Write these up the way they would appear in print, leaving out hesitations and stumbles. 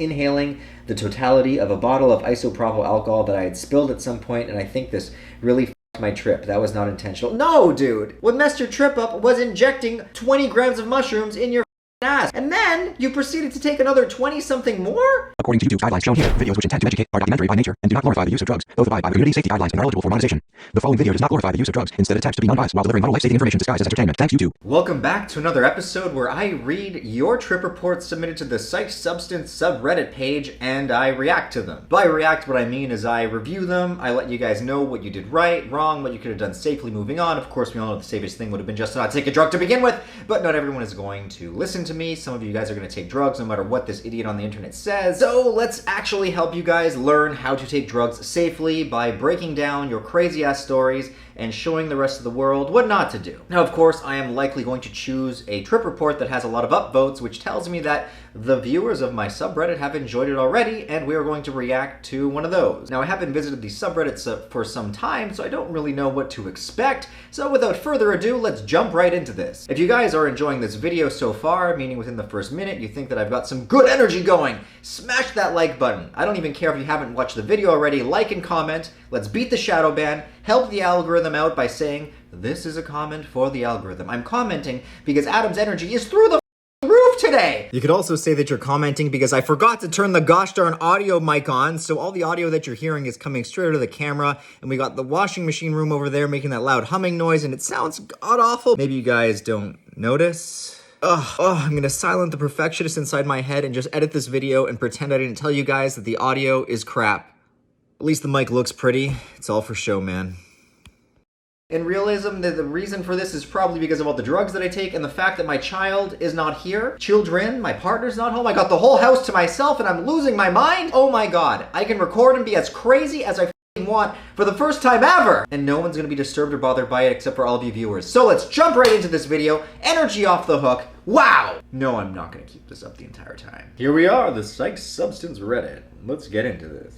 inhaling the totality of a bottle of isopropyl alcohol that I had spilled at some point, and I think this really f***ed my trip. That was not intentional. No, dude! What messed your trip up was injecting 20 grams of mushrooms in your ass. And then you proceeded to take another 20-something more? According to YouTube's guidelines shown here, videos which intend to educate are documentary by nature and do not glorify the use of drugs, both abide by the community safety guidelines and are eligible for monetization. The following video does not glorify the use of drugs. Instead, it attempts to be non-biased while delivering life-saving information disguised as entertainment. Thanks, YouTube. Welcome back to another episode where I read your trip reports submitted to the Psych Substance subreddit page and I react to them. By react, what I mean is I review them, I let you guys know what you did right, wrong, what you could have done safely moving on. Of course, we all know the safest thing would have been just to not take a drug to begin with, but not everyone is going to listen to me. Some of you guys are going to take drugs no matter what this idiot on the internet says. So let's actually help you guys learn how to take drugs safely by breaking down your crazy ass stories and showing the rest of the world what not to do. Now, of course, I am likely going to choose a trip report that has a lot of upvotes, which tells me that the viewers of my subreddit have enjoyed it already, and we are going to react to one of those. Now, I haven't visited these subreddits for some time, so I don't really know what to expect. So without further ado, let's jump right into this. If you guys are enjoying this video so far, meaning within the first minute, you think that I've got some good energy going, smash that like button. I don't even care if you haven't watched the video already. Like and comment. Let's beat the shadow ban. Help the algorithm out by saying, this is a comment for the algorithm. I'm commenting because Adam's energy is through the roof today. You could also say that you're commenting because I forgot to turn the gosh darn audio mic on, so all the audio that you're hearing is coming straight out of the camera, and we got the washing machine room over there making that loud humming noise, and it sounds god-awful. Maybe you guys don't notice. I'm gonna silence the perfectionist inside my head and just edit this video and pretend I didn't tell you guys that the audio is crap. At least the mic looks pretty. It's all for show, man. In realism, the reason for this is probably because of all the drugs that I take and the fact that my child is not here. Children, my partner's not home. I got the whole house to myself and I'm losing my mind. Oh my god. I can record and be as crazy as I f***ing want for the first time ever. And no one's gonna be disturbed or bothered by it except for all of you viewers. So let's jump right into this video. Energy off the hook. Wow! No, I'm not gonna keep this up the entire time. Here we are, the Psych Substance Reddit. Let's get into this.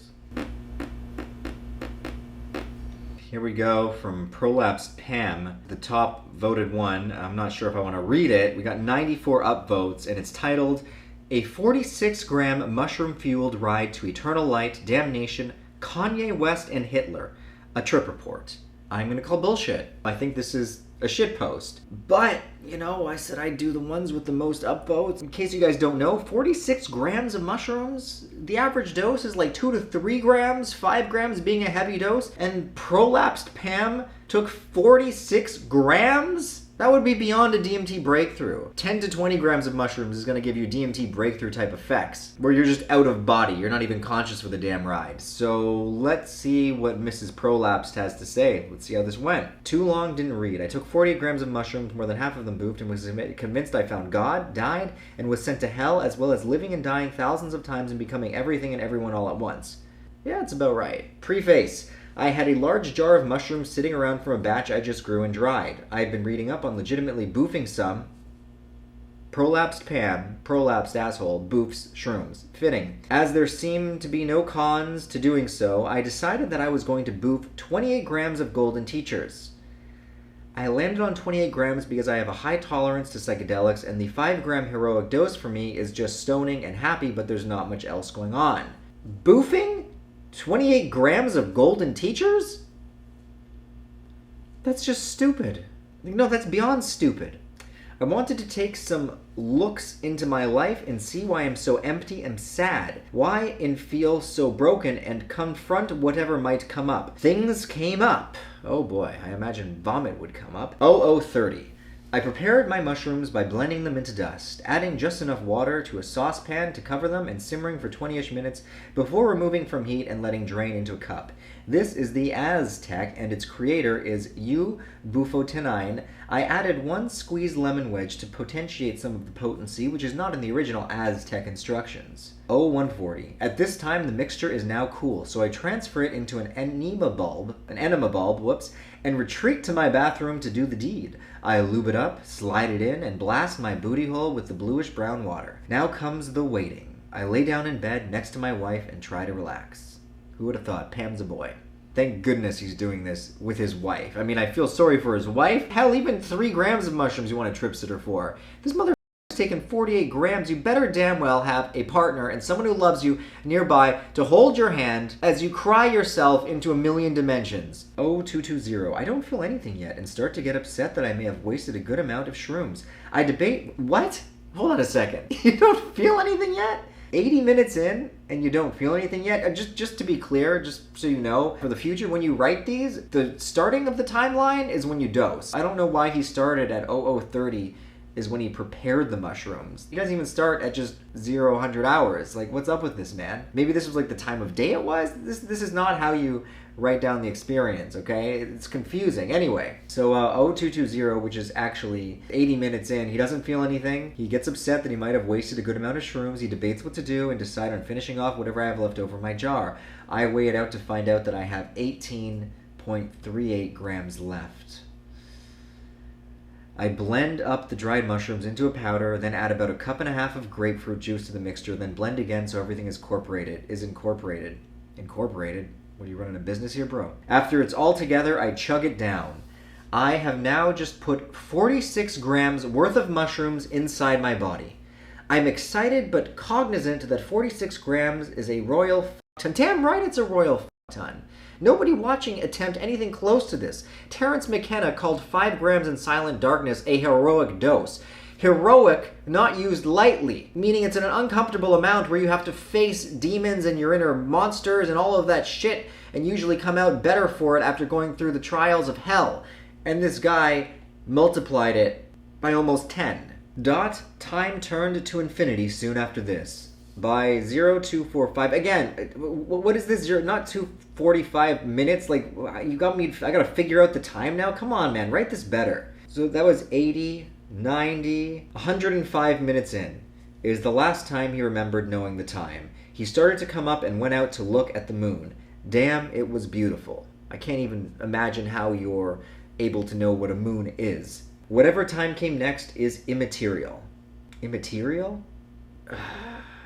Here we go from Prolapsed Pam, the top voted one. I'm not sure if I want to read it. We got 94 upvotes, and it's titled, A 46-gram mushroom-fueled ride to eternal light, damnation, Kanye West and Hitler. A trip report. I'm going to call bullshit. I think this is a shit post. But, you know, I said I'd do the ones with the most upvotes. In case you guys don't know, 46 grams of mushrooms, the average dose is like 2 to 3 grams, 5 grams being a heavy dose, and Prolapsed Pam took 46 grams? That would be beyond a DMT breakthrough. 10 to 20 grams of mushrooms is going to give you DMT breakthrough type effects, where you're just out of body. You're not even conscious for the damn ride. So let's see what Mrs. Prolapsed has to say. Let's see how this went. Too long, didn't read. I took 48 grams of mushrooms, more than half of them boofed, and was convinced I found God, died, and was sent to hell, as well as living and dying thousands of times and becoming everything and everyone all at once. Yeah, it's about right. Preface. I had a large jar of mushrooms sitting around from a batch I just grew and dried. I had been reading up on legitimately boofing some. Prolapsed Pam, prolapsed asshole, boofs, shrooms. Fitting. As there seemed to be no cons to doing so, I decided that I was going to boof 28 grams of golden teachers. I landed on 28 grams because I have a high tolerance to psychedelics, and the 5-gram heroic dose for me is just stoning and happy, but there's not much else going on. Boofing? 28 grams of golden teachers? That's just stupid. No, that's beyond stupid. I wanted to take some looks into my life and see why I'm so empty and sad. Why and feel so broken and confront whatever might come up. Things came up. Oh boy, I imagine vomit would come up. 0030. I prepared my mushrooms by blending them into dust, adding just enough water to a saucepan to cover them and simmering for 20-ish minutes before removing from heat and letting drain into a cup. This is the Aztec, and its creator is U-bufotenine. I added 1 squeezed lemon wedge to potentiate some of the potency, which is not in the original Aztec instructions. 0140. At this time, the mixture is now cool, so I transfer it into an enema bulb, and retreat to my bathroom to do the deed. I lube it up, slide it in, and blast my booty hole with the bluish-brown water. Now comes the waiting. I lay down in bed next to my wife and try to relax. Who would have thought? Pam's a boy. Thank goodness he's doing this with his wife. I mean, I feel sorry for his wife. Hell, even 3 grams of mushrooms you want a trip sitter for. This mother taken 48 grams, you better damn well have a partner and someone who loves you nearby to hold your hand as you cry yourself into a million dimensions. 0220. I don't feel anything yet and start to get upset that I may have wasted a good amount of shrooms. I debate... What? Hold on a second. You don't feel anything yet? 80 minutes in and you don't feel anything yet? Just to be clear, just so you know, for the future, when you write these, the starting of the timeline is when you dose. I don't know why he started at 0030 is when he prepared the mushrooms. He doesn't even start at just 100 hours. Like, what's up with this, man? Maybe this was like the time of day it was? This is not how you write down the experience, okay? It's confusing. Anyway, so 0220, which is actually 80 minutes in, he doesn't feel anything. He gets upset that he might have wasted a good amount of shrooms. He debates what to do and decide on finishing off whatever I have left over in my jar. I weigh it out to find out that I have 18.38 grams left. I blend up the dried mushrooms into a powder, then add about 1.5 cups of grapefruit juice to the mixture, then blend again so everything is incorporated. Incorporated? What are you running a business here, bro? After it's all together, I chug it down. I have now just put 46 grams worth of mushrooms inside my body. I'm excited but cognizant that 46 grams is a royal ton. Damn right it's a royal ton. Nobody watching attempt anything close to this. Terence McKenna called 5 grams in Silent Darkness a heroic dose. Heroic, not used lightly, meaning it's an uncomfortable amount where you have to face demons and your inner monsters and all of that shit and usually come out better for it after going through the trials of hell. And this guy multiplied it by almost 10. Time turned to infinity soon after this. By 0245, again, what is this? Not 245 minutes? Like, you got me, I gotta figure out the time now? Come on, man, write this better. So that was 80, 90, 105 minutes in. It was the last time he remembered knowing the time. He started to come up and went out to look at the moon. Damn, it was beautiful. I can't even imagine how you're able to know what a moon is. Whatever time came next is immaterial. Immaterial?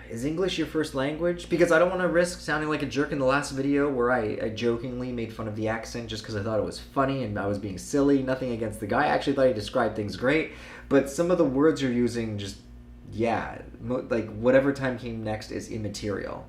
Is English your first language? Because I don't want to risk sounding like a jerk in the last video where I jokingly made fun of the accent just because I thought it was funny and I was being silly. Nothing against the guy. I actually thought he described things great. But some of the words you're using just, yeah, like whatever time came next is immaterial.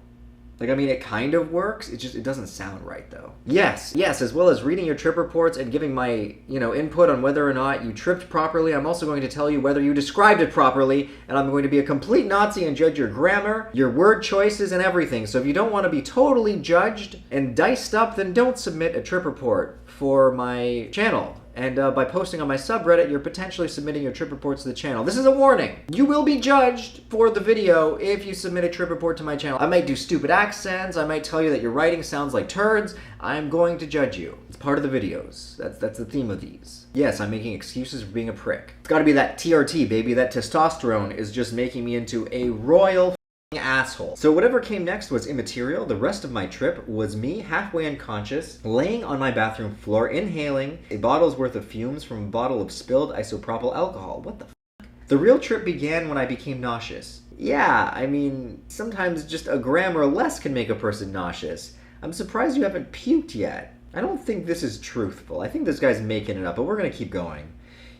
Like, I mean, it kind of works. It doesn't sound right, though. Yes, as well as reading your trip reports and giving my, input on whether or not you tripped properly, I'm also going to tell you whether you described it properly, and I'm going to be a complete Nazi and judge your grammar, your word choices, and everything. So if you don't want to be totally judged and diced up, then don't submit a trip report for my channel. And by posting on my subreddit, you're potentially submitting your trip reports to the channel. This is a warning. You will be judged for the video if you submit a trip report to my channel. I might do stupid accents. I might tell you that your writing sounds like turds. I'm going to judge you. It's part of the videos. That's the theme of these. Yes, I'm making excuses for being a prick. It's gotta be that TRT, baby. That testosterone is just making me into a royal asshole. So whatever came next was immaterial. The rest of my trip was me halfway unconscious, laying on my bathroom floor, inhaling a bottle's worth of fumes from a bottle of spilled isopropyl alcohol. What the fuck? The real trip began when I became nauseous. Yeah, I mean, sometimes just a gram or less can make a person nauseous. I'm surprised you haven't puked yet. I don't think this is truthful. I think this guy's making it up, but we're gonna keep going.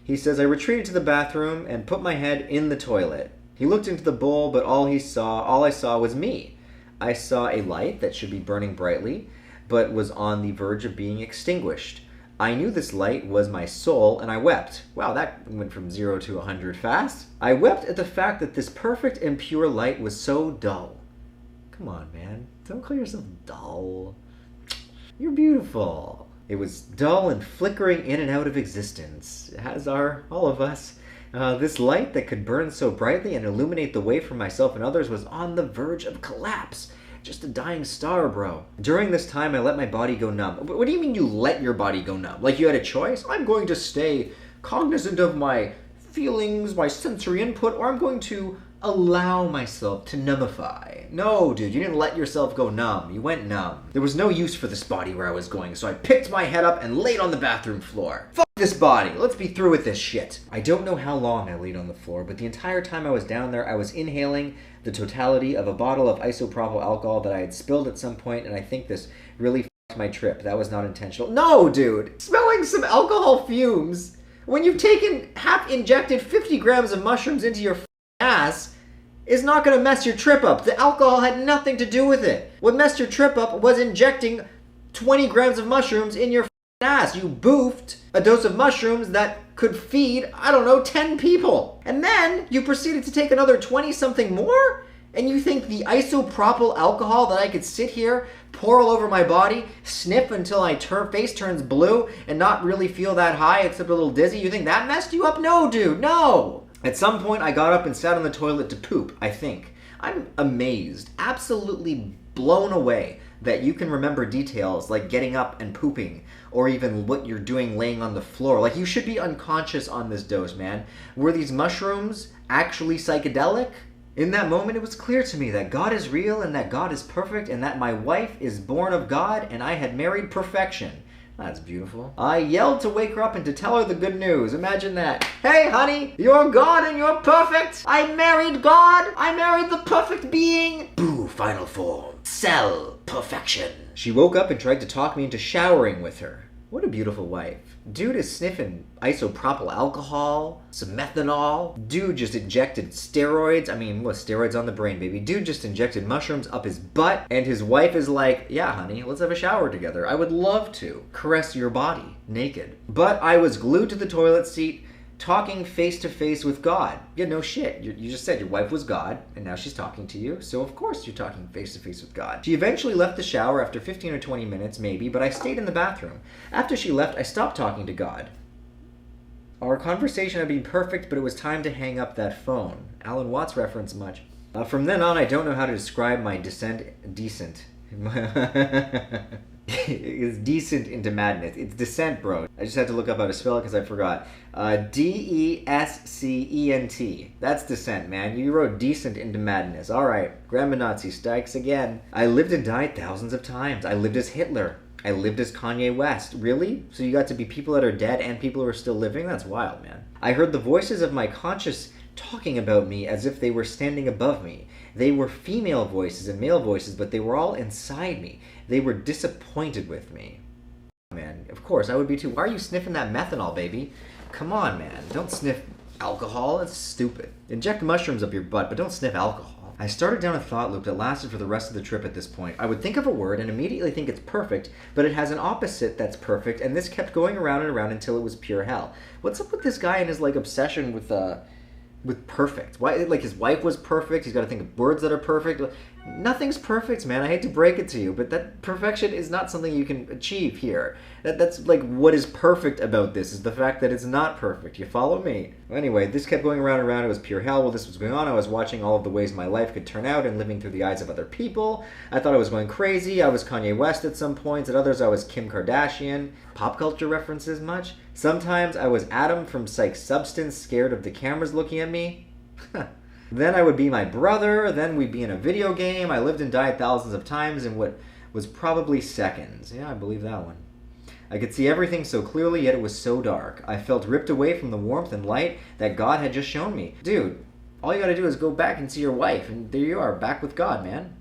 He says, I retreated to the bathroom and put my head in the toilet. He looked into the bowl, but all I saw was me. I saw a light that should be burning brightly, but was on the verge of being extinguished. I knew this light was my soul, and I wept. Wow, that went from 0 to 100 fast. I wept at the fact that this perfect and pure light was so dull. Come on, man. Don't call yourself dull. You're beautiful. It was dull and flickering in and out of existence, as are all of us. This light that could burn so brightly and illuminate the way for myself and others was on the verge of collapse. Just a dying star, bro. During this time, I let my body go numb. What do you mean you let your body go numb? Like you had a choice? I'm going to stay cognizant of my feelings, my sensory input, or I'm going to allow myself to numbify. No, dude, you didn't let yourself go numb. You went numb. There was no use for this body where I was going, so I picked my head up and laid on the bathroom floor. Fuck this body. Let's be through with this shit. I don't know how long I laid on the floor, but the entire time I was down there, I was inhaling the totality of a bottle of isopropyl alcohol that I had spilled at some point, and I think this really fucked my trip. That was not intentional. No, dude! Smelling some alcohol fumes when you've taken half-injected 50 grams of mushrooms into your ass is not going to mess your trip up. The alcohol had nothing to do with it. What messed your trip up was injecting 20 grams of mushrooms in your ass. You boofed a dose of mushrooms that could feed, 10 people. And then you proceeded to take another 20-something more? And you think the isopropyl alcohol that I could sit here, pour all over my body, sniff until my face turns blue, and not really feel that high except a little dizzy, you think that messed you up? No, dude, no! At some point, I got up and sat on the toilet to poop, I think. I'm amazed, absolutely blown away that you can remember details like getting up and pooping, or even what you're doing laying on the floor. Like, you should be unconscious on this dose, man. Were these mushrooms actually psychedelic? In that moment, it was clear to me that God is real and that God is perfect and that my wife is born of God and I had married perfection. That's beautiful. I yelled to wake her up and to tell her the good news. Imagine that. Hey, honey, you're God and you're perfect. I married God. I married the perfect being. Boo, final form. Cell perfection. She woke up and tried to talk me into showering with her. What a beautiful wife. Dude is sniffing isopropyl alcohol, some methanol. Dude just injected steroids. Steroids on the brain, baby. Dude just injected mushrooms up his butt. And his wife is like, yeah, honey, let's have a shower together. I would love to caress your body naked. But I was glued to the toilet seat, talking face to face with God. Yeah, no shit. You just said your wife was God, and now she's talking to you, so of course you're talking face to face with God. She eventually left the shower after 15 or 20 minutes, maybe, but I stayed in the bathroom. After she left, I stopped talking to God. Our conversation had been perfect, but it was time to hang up that phone. Alan Watts reference much. From then on, I don't know how to describe my decent. It's decent into madness. It's descent, bro. I just had to look up how to spell it because I forgot. D-E-S-C-E-N-T. That's descent, man. You wrote decent into madness. Alright, Grandma Nazi strikes again. I lived and died thousands of times. I lived as Hitler. I lived as Kanye West. Really? So you got to be people that are dead and people who are still living? That's wild, man. I heard the voices of my conscious talking about me as if they were standing above me. They were female voices and male voices, but they were all inside me. They were disappointed with me. Man, of course, I would be too. Why are you sniffing that methanol, baby? Come on, man. Don't sniff alcohol. It's stupid. Inject mushrooms up your butt, but don't sniff alcohol. I started down a thought loop that lasted for the rest of the trip at this point. I would think of a word and immediately think it's perfect, but it has an opposite that's perfect, and this kept going around and around until it was pure hell. What's up with this guy and his, obsession with perfect? Why, his wife was perfect, he's got to think of words that are perfect. Nothing's perfect, man. I hate to break it to you, but that perfection is not something you can achieve here. That's what is perfect about this is the fact that it's not perfect. You follow me? Well, anyway, this kept going around and around. It was pure hell. While this was going on, I was watching all of the ways my life could turn out and living through the eyes of other people. I thought I was going crazy. I was Kanye West at some points. At others, I was Kim Kardashian. Pop culture references much? Sometimes I was Adam from Psych Substance, scared of the cameras looking at me. Then I would be my brother, then we'd be in a video game. I lived and died thousands of times in what was probably seconds. Yeah, I believe that one. I could see everything so clearly, yet it was so dark. I felt ripped away from the warmth and light that God had just shown me. Dude, all you gotta do is go back and see your wife, and there you are, back with God, man.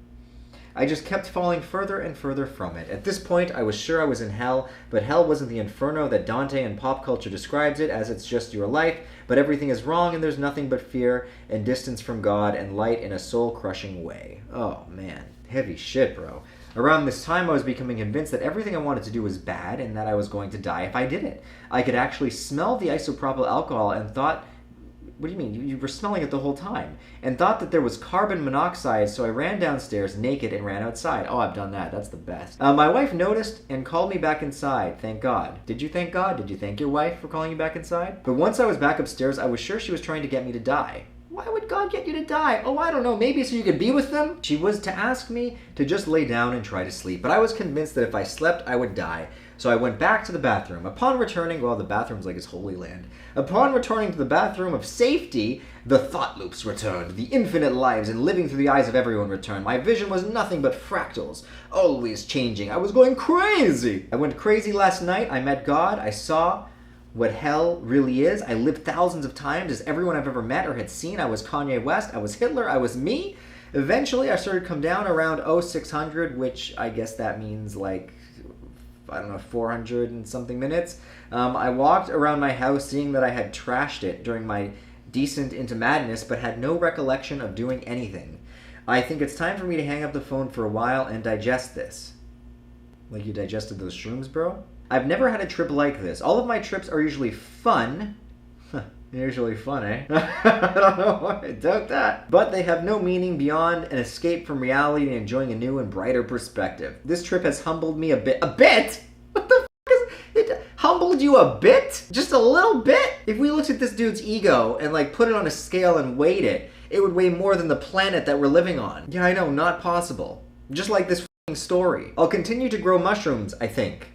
I just kept falling further and further from it. At this point, I was sure I was in hell, but hell wasn't the inferno that Dante and pop culture describes it, as it's just your life, but everything is wrong and there's nothing but fear and distance from God and light in a soul-crushing way. Oh, man. Heavy shit, bro. Around this time, I was becoming convinced that everything I wanted to do was bad and that I was going to die if I did it. I could actually smell the isopropyl alcohol and thought, what do you mean? You were smelling it the whole time. And thought that there was carbon monoxide, so I ran downstairs naked and ran outside. Oh, I've done that. That's the best. My wife noticed and called me back inside. Thank God. Did you thank God? Did you thank your wife for calling you back inside? But once I was back upstairs, I was sure she was trying to get me to die. Why would God get you to die? Oh, I don't know. Maybe so you could be with them? She was to ask me to just lay down and try to sleep. But I was convinced that if I slept, I would die. So I went back to the bathroom. Upon returning, well, the bathroom's like his holy land. Upon returning to the bathroom of safety, the thought loops returned. The infinite lives and living through the eyes of everyone returned. My vision was nothing but fractals, always changing. I was going crazy. I went crazy last night. I met God. I saw what hell really is. I lived thousands of times as everyone I've ever met or had seen. I was Kanye West. I was Hitler. I was me. Eventually, I started to come down around 0600, which I guess that means 400 and something minutes. I walked around my house seeing that I had trashed it during my decent into madness, but had no recollection of doing anything. I think it's time for me to hang up the phone for a while and digest this. Like you digested those shrooms, bro? I've never had a trip like this. All of my trips are usually fun. Usually fun, eh? I don't know why I doubt that. But they have no meaning beyond an escape from reality and enjoying a new and brighter perspective. This trip has humbled me a bit. A bit? What the f*** is it? Humbled you a bit? Just a little bit? If we looked at this dude's ego and like put it on a scale and weighed it, it would weigh more than the planet that we're living on. Yeah, I know, not possible. Just like this f***ing story. I'll continue to grow mushrooms, I think.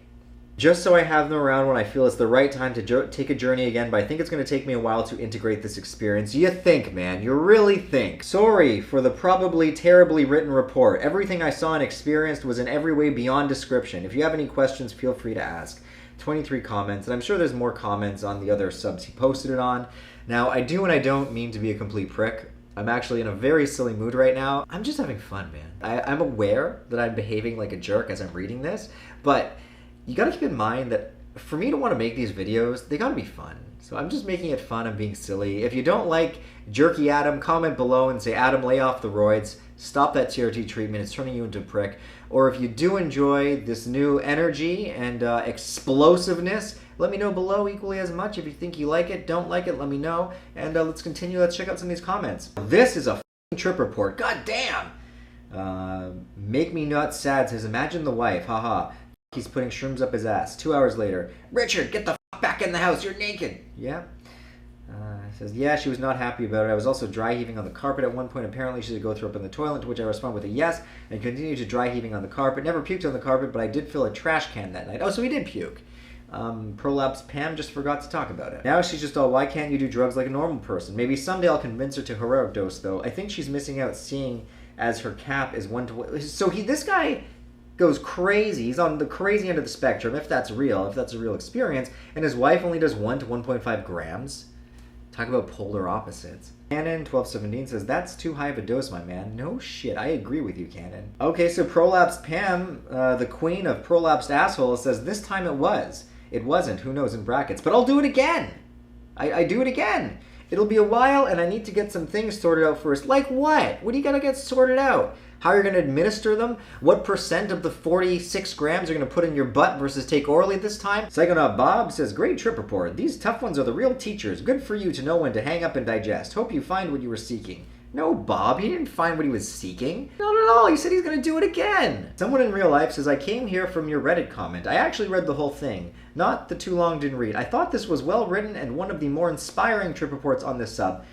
Just so I have them around when I feel it's the right time to take a journey again, but I think it's going to take me a while to integrate this experience. You think, man. You really think. Sorry for the probably terribly written report. Everything I saw and experienced was in every way beyond description. If you have any questions, feel free to ask. 23 comments, and I'm sure there's more comments on the other subs he posted it on. Now, I do and I don't mean to be a complete prick. I'm actually in a very silly mood right now. I'm just having fun, man. I'm aware that I'm behaving like a jerk as I'm reading this, but you gotta keep in mind that for me to want to make these videos, they gotta be fun. So I'm just making it fun and being silly. If you don't like Jerky Adam, comment below and say, Adam, lay off the roids. Stop that TRT treatment. It's turning you into a prick. Or if you do enjoy this new energy and explosiveness, let me know below equally as much. If you think you like it, don't like it, let me know. And let's continue. Let's check out some of these comments. This is a f***ing trip report. God damn! Make me not sad says, imagine the wife. Haha. He's putting shrooms up his ass. 2 hours later, Richard, get the f*** back in the house. You're naked. Yeah. Says, yeah, she was not happy about it. I was also dry heaving on the carpet at one point. Apparently, she should go throw up in the toilet, to which I respond with a yes, and continued to dry heaving on the carpet. Never puked on the carpet, but I did fill a trash can that night. Oh, so he did puke. Prolapse Pam just forgot to talk about it. Now she's just all, why can't you do drugs like a normal person? Maybe someday I'll convince her to heroic dose, though. I think she's missing out seeing as her cap is 1 to... So this guy goes crazy. He's on the crazy end of the spectrum, if that's real, if that's a real experience, and his wife only does 1 to 1.5 grams. Talk about polar opposites. Cannon1217 says, that's too high of a dose, my man. No shit, I agree with you, Cannon. Okay, so Prolapsed Pam, the queen of prolapsed assholes, says, this time it was. It wasn't, who knows, in brackets. But I'll do it again. I do it again. It'll be a while, and I need to get some things sorted out first. Like what? What do you gotta get sorted out? How you're going to administer them? What percent of the 46 grams you're going to put in your butt versus take orally this time? Psychonaut Bob says, great trip report. These tough ones are the real teachers. Good for you to know when to hang up and digest. Hope you find what you were seeking. No, Bob, he didn't find what he was seeking. Not at all. He said he's going to do it again. Someone in real life says, I came here from your Reddit comment. I actually read the whole thing. Not the too long didn't read. I thought this was well written and one of the more inspiring trip reports on this sub.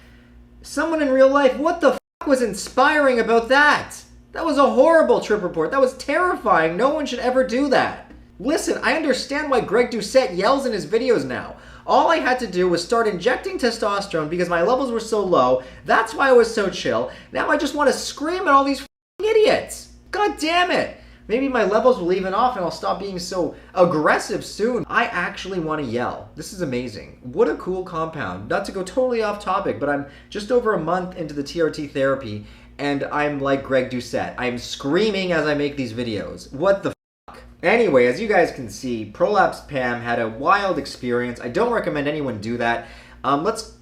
Someone in real life, what the f*** was inspiring about that? That was a horrible trip report. That was terrifying. No one should ever do that. Listen, I understand why Greg Doucette yells in his videos now. All I had to do was start injecting testosterone because my levels were so low. That's why I was so chill. Now I just want to scream at all these idiots. God damn it. Maybe my levels will even off and I'll stop being so aggressive soon. I actually want to yell. This is amazing. What a cool compound. Not to go totally off topic, but I'm just over a month into the TRT therapy and I'm like Greg Doucette. I'm screaming as I make these videos. What the fuck? Anyway, as you guys can see, Prolapse Pam had a wild experience. I don't recommend anyone do that. Let's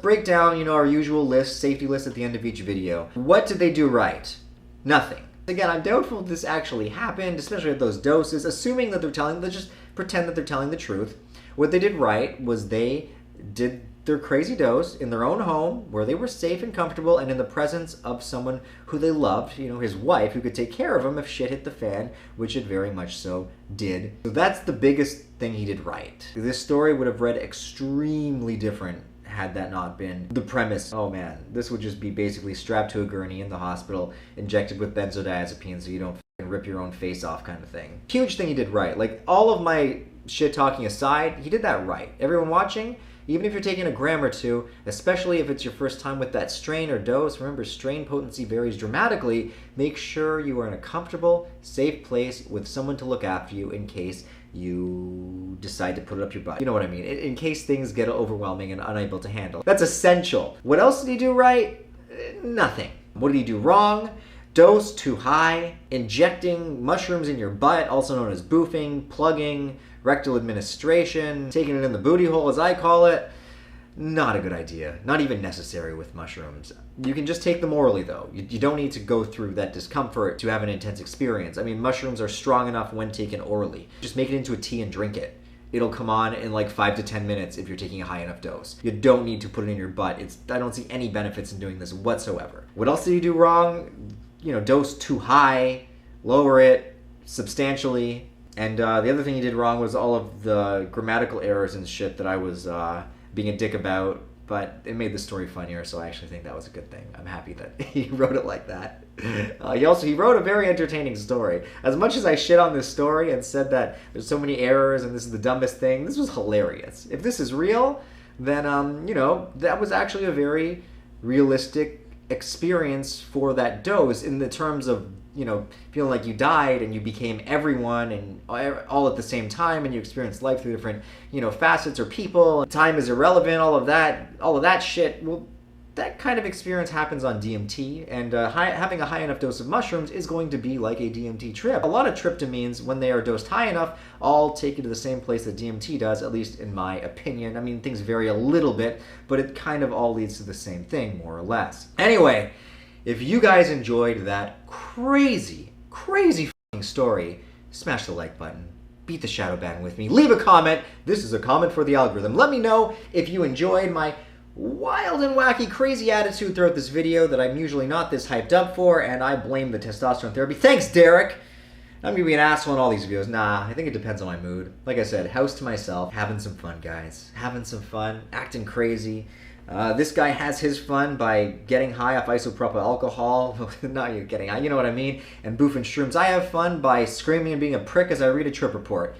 break down, our usual list, safety list at the end of each video. What did they do right? Nothing. Again, I'm doubtful if this actually happened, especially at those doses, assuming that let's just pretend that they're telling the truth. What they did right was they did their crazy dose in their own home where they were safe and comfortable and in the presence of someone who they loved, his wife, who could take care of him if shit hit the fan, which it very much so did. So that's the biggest thing he did right. This story would have read extremely different had that not been the premise. Oh man, this would just be basically strapped to a gurney in the hospital, injected with benzodiazepine so you don't rip your own face off kind of thing. Huge thing he did right. Like, all of my shit talking aside, he did that right. Everyone watching, even if you're taking a gram or two, especially if it's your first time with that strain or dose, remember strain potency varies dramatically. Make sure you are in a comfortable, safe place with someone to look after you in case you decide to put it up your butt. You know what I mean? In case things get overwhelming and unable to handle. That's essential. What else did he do right? Nothing. What did he do wrong? Dose too high, injecting mushrooms in your butt, also known as boofing, plugging, rectal administration, taking it in the booty hole as I call it. Not a good idea. Not even necessary with mushrooms. You can just take them orally, though. You don't need to go through that discomfort to have an intense experience. I mean, mushrooms are strong enough when taken orally. Just make it into a tea and drink it. It'll come on in like 5 to 10 minutes if you're taking a high enough dose. You don't need to put it in your butt. I don't see any benefits in doing this whatsoever. What else did you do wrong? Dose too high, lower it substantially. And the other thing he did wrong was all of the grammatical errors and shit that I was being a dick about, but it made the story funnier, so I actually think that was a good thing. I'm happy that he wrote it like that. He wrote a very entertaining story. As much as I shit on this story and said that there's so many errors and this is the dumbest thing, this was hilarious. If this is real, then, that was actually a very realistic experience for that dose in the terms of feeling like you died and you became everyone and all at the same time, and you experienced life through different, facets or people. Time is irrelevant, all of that shit. Well, that kind of experience happens on DMT, and having a high enough dose of mushrooms is going to be like a DMT trip. A lot of tryptamines, when they are dosed high enough, all take you to the same place that DMT does, at least in my opinion. I mean, things vary a little bit, but it kind of all leads to the same thing, more or less. Anyway, if you guys enjoyed that crazy f***ing story, smash the like button, beat the shadow ban with me, leave a comment. This is a comment for the algorithm. Let me know if you enjoyed my wild and wacky crazy attitude throughout this video that I'm usually not this hyped up for, and I blame the testosterone therapy. Thanks, Derek! I'm gonna be an asshole in all these videos. Nah, I think it depends on my mood. Like I said, house to myself, having some fun, guys. Having some fun, acting crazy. This guy has his fun by getting high off isopropyl alcohol. Not you getting high, you know what I mean. And boofing shrooms. I have fun by screaming and being a prick as I read a trip report.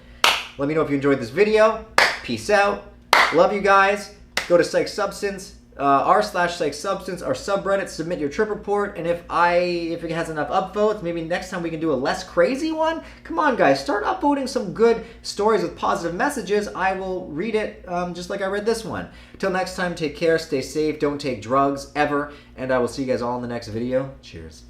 Let me know if you enjoyed this video. Peace out. Love you guys. Go to Psych Substance, r/Psych Substance, our subreddit. Submit your trip report, and if it has enough upvotes, maybe next time we can do a less crazy one. Come on, guys, start upvoting some good stories with positive messages. I will read it just like I read this one. Till next time, take care, stay safe, don't take drugs ever, and I will see you guys all in the next video. Cheers.